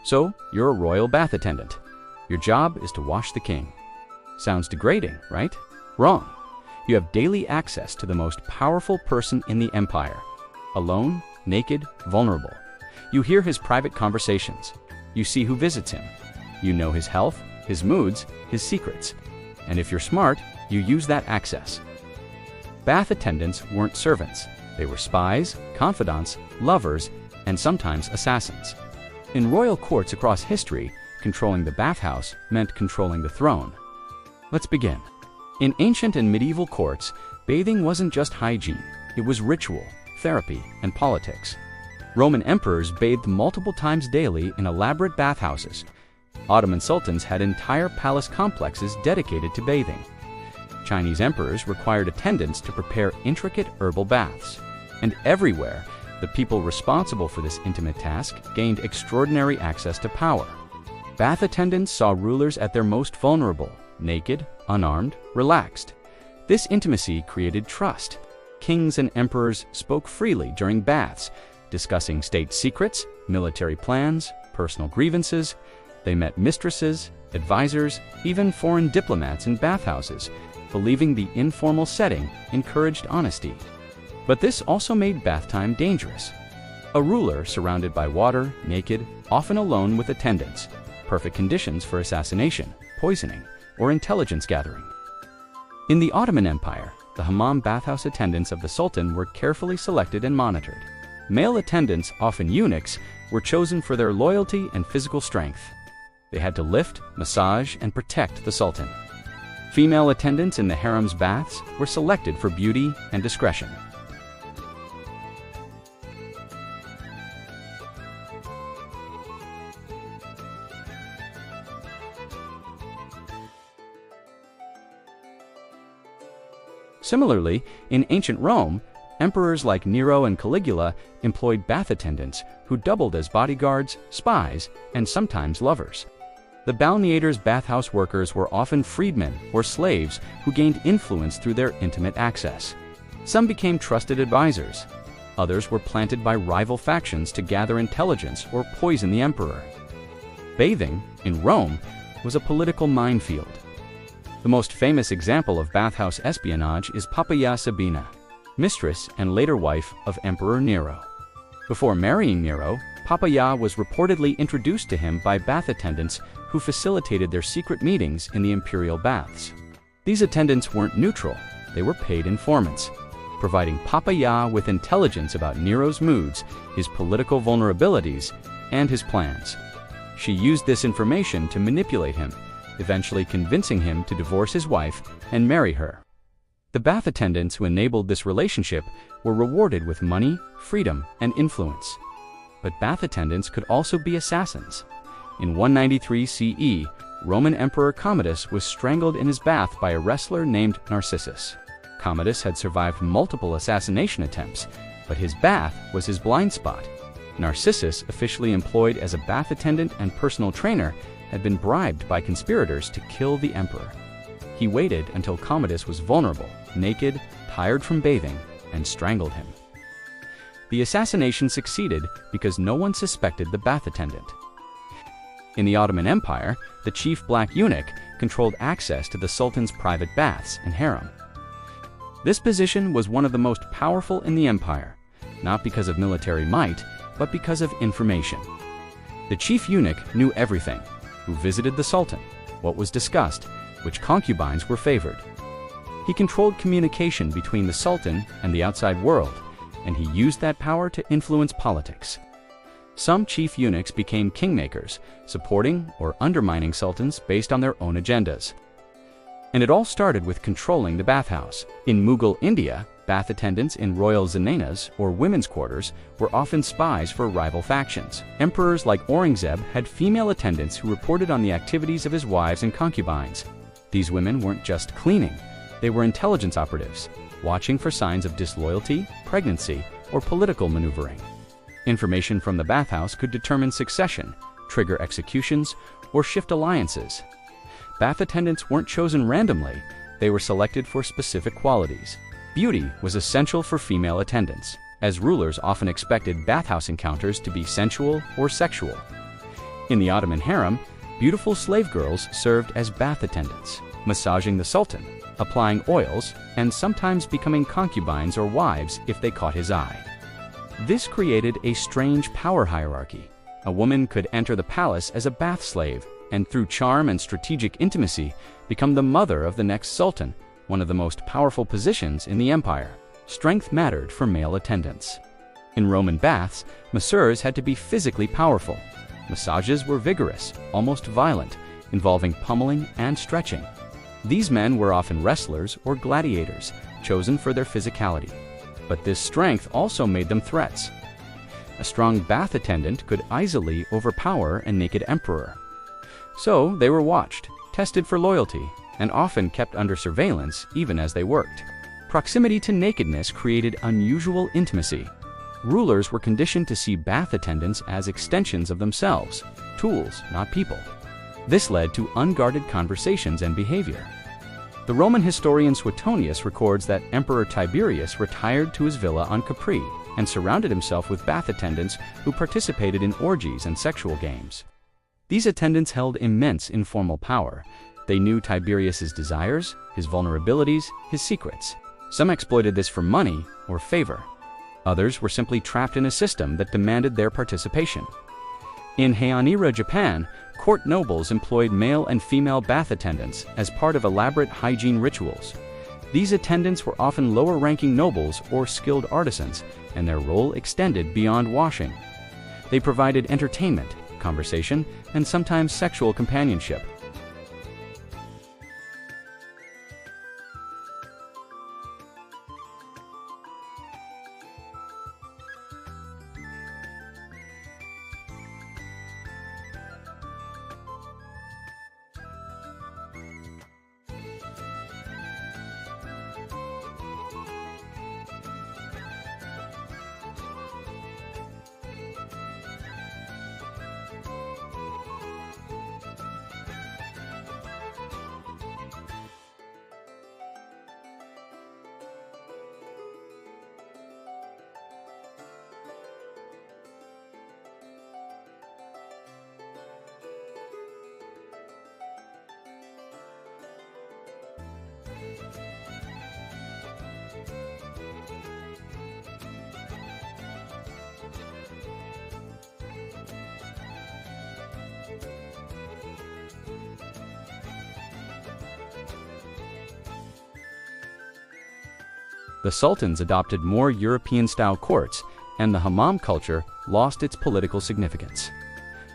So, you're a royal bath attendant. Your job is to wash the king. Sounds degrading, right? Wrong. You have daily access to the most powerful person in the empire. Alone, naked, vulnerable. You hear his private conversations. You see who visits him. You know his health, his moods, his secrets. And if you're smart, you use that access. Bath attendants weren't servants. They were spies, confidants, lovers, and sometimes assassins. In royal courts across history, controlling the bathhouse meant controlling the throne. Let's begin. In ancient and medieval courts, bathing wasn't just hygiene. It was ritual, therapy, and politics. Roman emperors bathed multiple times daily in elaborate bathhouses. Ottoman sultans had entire palace complexes dedicated to bathing. Chinese emperors required attendants to prepare intricate herbal baths. And everywhere, the people responsible for this intimate task gained extraordinary access to power. Bath attendants saw rulers at their most vulnerable, naked, unarmed, relaxed. This intimacy created trust. Kings and emperors spoke freely during baths, discussing state secrets, military plans, personal grievances. They met mistresses, advisors, even foreign diplomats in bathhouses, believing the informal setting encouraged honesty. But this also made bath time dangerous. A ruler surrounded by water, naked, often alone with attendants. Perfect conditions for assassination, poisoning, or intelligence gathering. In the Ottoman Empire, the hammam bathhouse attendants of the Sultan were carefully selected and monitored. Male attendants, often eunuchs, were chosen for their loyalty and physical strength. They had to lift, massage, and protect the Sultan. Female attendants in the harem's baths were selected for beauty and discretion. Similarly, in ancient Rome, emperors like Nero and Caligula employed bath attendants who doubled as bodyguards, spies, and sometimes lovers. The balneators' bathhouse workers were often freedmen or slaves who gained influence through their intimate access. Some became trusted advisors. Others were planted by rival factions to gather intelligence or poison the emperor. Bathing, in Rome, was a political minefield. The most famous example of bathhouse espionage is Poppaea Sabina, mistress and later wife of Emperor Nero. Before marrying Nero, Poppaea was reportedly introduced to him by bath attendants who facilitated their secret meetings in the imperial baths. These attendants weren't neutral, they were paid informants, providing Poppaea with intelligence about Nero's moods, his political vulnerabilities, and his plans. She used this information to manipulate him, eventually convincing him to divorce his wife and marry her. The bath attendants who enabled this relationship were rewarded with money, freedom, and influence. But bath attendants could also be assassins. In 193 CE, Roman Emperor Commodus was strangled in his bath by a wrestler named Narcissus. Commodus had survived multiple assassination attempts, but his bath was his blind spot. Narcissus, officially employed as a bath attendant and personal trainer, had been bribed by conspirators to kill the emperor. He waited until Commodus was vulnerable, naked, tired from bathing, and strangled him. The assassination succeeded because no one suspected the bath attendant. In the Ottoman Empire, the chief black eunuch controlled access to the Sultan's private baths and harem. This position was one of the most powerful in the empire, not because of military might, but because of information. The chief eunuch knew everything: who visited the Sultan, what was discussed, which concubines were favored. He controlled communication between the Sultan and the outside world, and he used that power to influence politics. Some chief eunuchs became kingmakers, supporting or undermining sultans based on their own agendas. And it all started with controlling the bathhouse. In Mughal India, bath attendants in royal zananas, or women's quarters, were often spies for rival factions. Emperors like Aurangzeb had female attendants who reported on the activities of his wives and concubines. These women weren't just cleaning, they were intelligence operatives, watching for signs of disloyalty, pregnancy, or political maneuvering. Information from the bathhouse could determine succession, trigger executions, or shift alliances. Bath attendants weren't chosen randomly, they were selected for specific qualities. Beauty was essential for female attendants, as rulers often expected bathhouse encounters to be sensual or sexual. In the Ottoman harem, beautiful slave girls served as bath attendants, massaging the sultan, applying oils, and sometimes becoming concubines or wives if they caught his eye. This created a strange power hierarchy. A woman could enter the palace as a bath slave, and through charm and strategic intimacy, become the mother of the next sultan, one of the most powerful positions in the empire. Strength mattered for male attendants. In Roman baths, masseurs had to be physically powerful. Massages were vigorous, almost violent, involving pummeling and stretching. These men were often wrestlers or gladiators, chosen for their physicality. But this strength also made them threats. A strong bath attendant could easily overpower a naked emperor. So they were watched, tested for loyalty, and often kept under surveillance even as they worked. Proximity to nakedness created unusual intimacy. Rulers were conditioned to see bath attendants as extensions of themselves, tools, not people. This led to unguarded conversations and behavior. The Roman historian Suetonius records that Emperor Tiberius retired to his villa on Capri and surrounded himself with bath attendants who participated in orgies and sexual games. These attendants held immense informal power. They knew Tiberius's desires, his vulnerabilities, his secrets. Some exploited this for money or favor. Others were simply trapped in a system that demanded their participation. In Heian-era Japan, court nobles employed male and female bath attendants as part of elaborate hygiene rituals. These attendants were often lower-ranking nobles or skilled artisans, and their role extended beyond washing. They provided entertainment, conversation, and sometimes sexual companionship. The sultans adopted more European-style courts, and the hammam culture lost its political significance.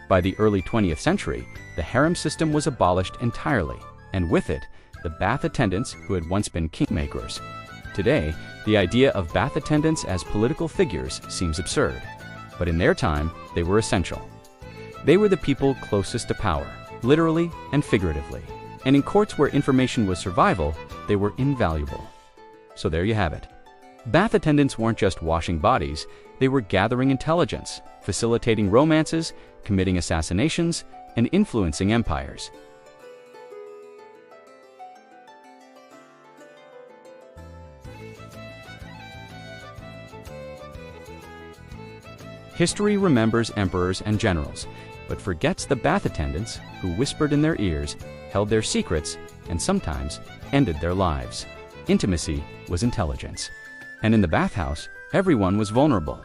By the early 20th century, the harem system was abolished entirely, and with it, the bath attendants who had once been kingmakers. Today, the idea of bath attendants as political figures seems absurd, but in their time, they were essential. They were the people closest to power, literally and figuratively, and in courts where information was survival, they were invaluable. So there you have it. Bath attendants weren't just washing bodies, they were gathering intelligence, facilitating romances, committing assassinations, and influencing empires. History remembers emperors and generals, but forgets the bath attendants who whispered in their ears, held their secrets, and sometimes ended their lives. Intimacy was intelligence. And in the bathhouse, everyone was vulnerable.